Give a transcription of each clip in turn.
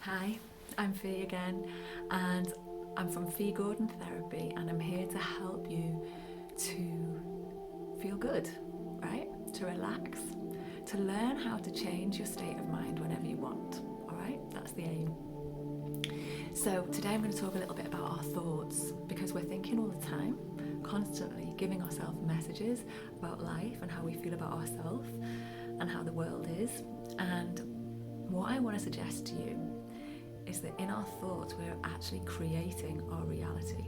Hi, I'm Fee again, and I'm from Fee Gordon Therapy, and I'm here to help you to feel good, right? To relax, to learn how to change your state of mind whenever you want, all right? That's the aim. So today I'm going to talk a little bit about our thoughts, because we're thinking all the time, constantly giving ourselves messages about life and how we feel about ourselves and how the world is. And what I want to suggest to you is that in our thoughts we're actually creating our reality.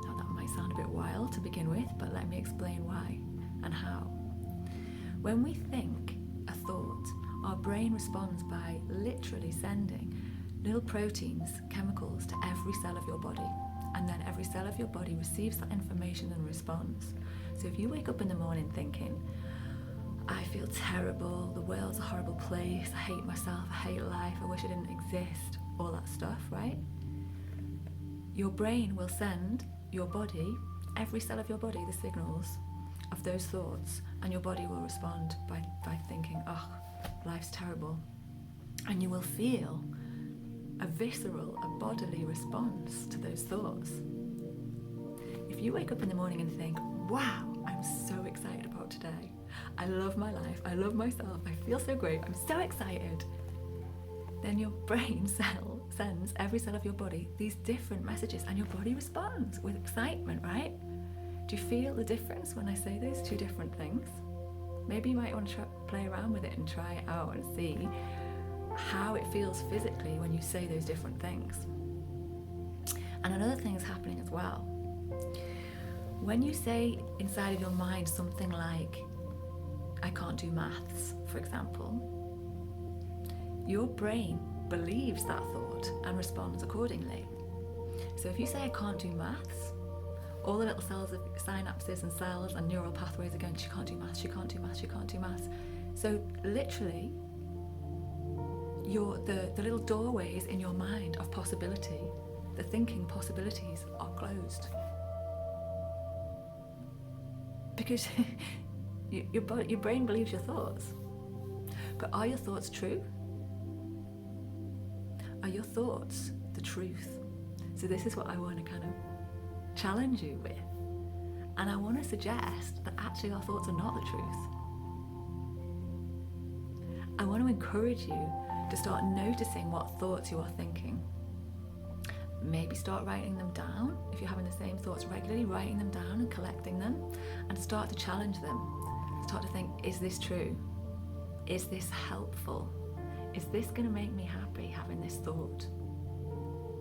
Now that might sound a bit wild to begin with, but let me explain why and how. When we think a thought, our brain responds by literally sending little proteins, chemicals to every cell of your body, and then every cell of your body receives that information and responds. So if you wake up in the morning thinking, I feel terrible, the world's a horrible place, I hate myself, I hate life, I wish I didn't exist, all that stuff, right? Your brain will send your body, every cell of your body, the signals of those thoughts, and your body will respond by thinking, oh, life's terrible. And you will feel a visceral, a bodily response to those thoughts. If you wake up in the morning and think, wow, I'm so excited about today, I love my life, I love myself, I feel so great, I'm so excited, then your brain sends every cell of your body these different messages, and your body responds with excitement, right? Do you feel the difference when I say those two different things? Maybe you might want to play around with it and try it out and see how it feels physically when you say those different things. And another thing is happening as well. When you say inside of your mind something like, I can't do maths, for example, your brain believes that thought and responds accordingly. So if you say I can't do maths, all the little cells of synapses and cells and neural pathways are going, she can't do maths, she can't do maths, she can't do maths. So literally, the little doorways in your mind of possibility, the thinking possibilities, are closed. Because your brain believes your thoughts. But are your thoughts true? Are your thoughts the truth? So this is what I want to kind of challenge you with. And I want to suggest that actually our thoughts are not the truth. I want to encourage you to start noticing what thoughts you are thinking. Maybe start writing them down. If you're having the same thoughts regularly, writing them down and collecting them, and start to challenge them. Start to think, is this true? Is this helpful? Is this going to make me happy, having this thought?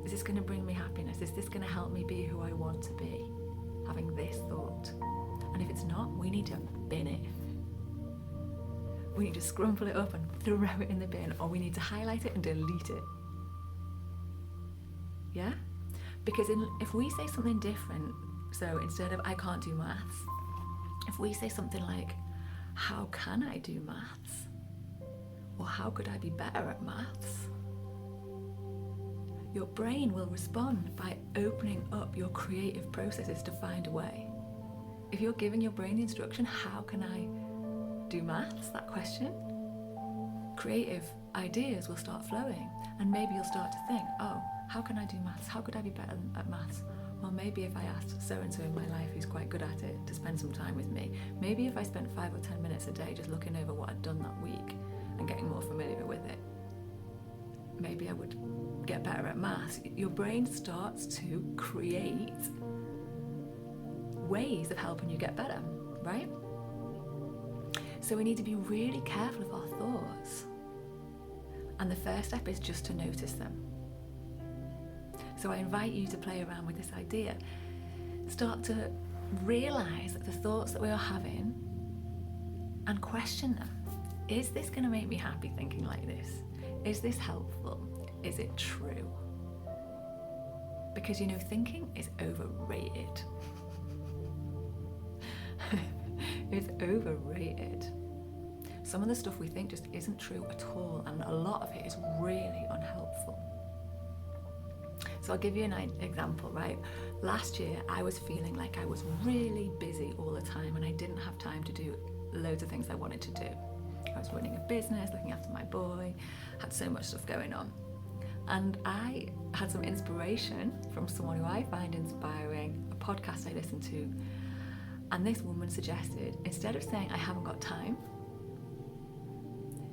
Is this going to bring me happiness? Is this going to help me be who I want to be, having this thought? And if it's not, we need to bin it. We need to scrumple it up and throw it in the bin, or we need to highlight it and delete it. Yeah? Because if we say something different, so instead of I can't do maths, if we say something like, how can I do maths? Or how could I be better at maths? Your brain will respond by opening up your creative processes to find a way. If you're giving your brain the instruction, how can I do maths, that question, creative ideas will start flowing, and maybe you'll start to think, oh, how can I do maths? How could I be better at maths? Well, maybe if I asked so-and-so in my life who's quite good at it to spend some time with me, maybe if I spent 5 or 10 minutes a day just looking over what I'd done that week and getting more familiar with it, maybe I would get better at maths. Your brain starts to create ways of helping you get better, right? So we need to be really careful of our thoughts. And the first step is just to notice them. So I invite you to play around with this idea. Start to realize the thoughts that we are having and question them. Is this going to make me happy thinking like this? Is this helpful? Is it true? Because thinking is overrated. It's overrated. Some of the stuff we think just isn't true at all, and a lot of it is really unhelpful. So I'll give you an example, right? Last year, I was feeling like I was really busy all the time, and I didn't have time to do loads of things I wanted to do. I was running a business, looking after my boy, had so much stuff going on. And I had some inspiration from someone who I find inspiring, a podcast I listen to. And this woman suggested, instead of saying, I haven't got time,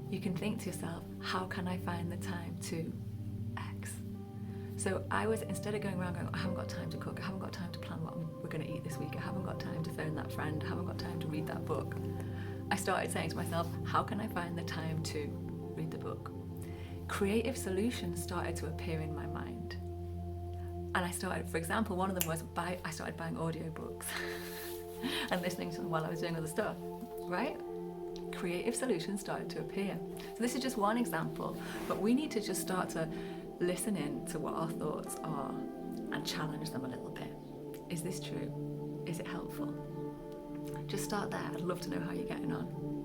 you can think to yourself, how can I find the time to X? So I was, instead of going around going, I haven't got time to cook, I haven't got time to plan what we're going to eat this week, I haven't got time to phone that friend, I haven't got time to read that book, I started saying to myself, how can I find the time to read the book? Creative solutions started to appear in my mind. And I started, for example, one of them was I started buying audiobooks and listening to them while I was doing other stuff, right? Creative solutions started to appear. So this is just one example, but we need to just start to listen in to what our thoughts are and challenge them a little bit. Is this true? Is it helpful? Just start there. I'd love to know how you're getting on.